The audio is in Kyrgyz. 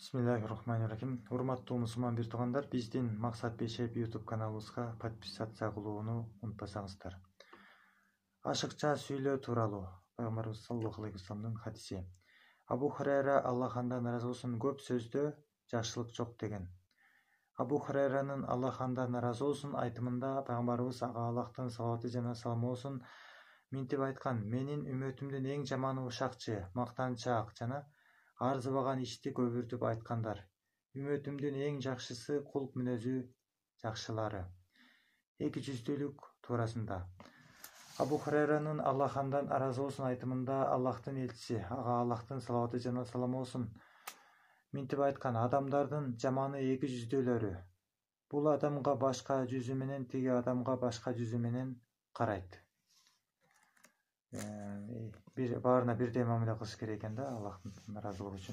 Bismillahirrahmanirrahim. Урматтуу мусулман бир туугандар, биздин Максат Бейшев YouTube каналыбызга подписация кылууну унутпасаңыздар. Ашыкча сүйлөө тууралуу Пайгамбарыбыз саллаллаху алейхи вассаламдын хадиси. Абу Хурайра Аллах андан ыраазы болсун, көп сөздө жакшылык жок деген. Абу Хурайранын Аллах андан ыраазы болсун айтымында Пайгамбарыбыз ага Аллахтын салаваты жана саламы болсун минтип айткан: менин үммөтүмдүн эң жаманы ушакчы, мактанчаак жана арзыбаган ишти көбүртүп айткандар. Үммөтүмдүн эң жакшысы кулк мүнөзү жакшылары. Эки жүздүүлүк туурасында. Абу Хурайранын Аллах андан ыраазы болсун айтымында Аллахтын элчиси, ага Аллахтын салаваты жана саламы болсун минтип айткан: адамдардын жаманы эки жүздүүлөрү. Бул адамга башка жүзү менен, тиги адамга башка жүзү менен карайт. Баарына бирдей мамиле кылыш керек экен да, Аллахтын ыраазылыгы үчүн.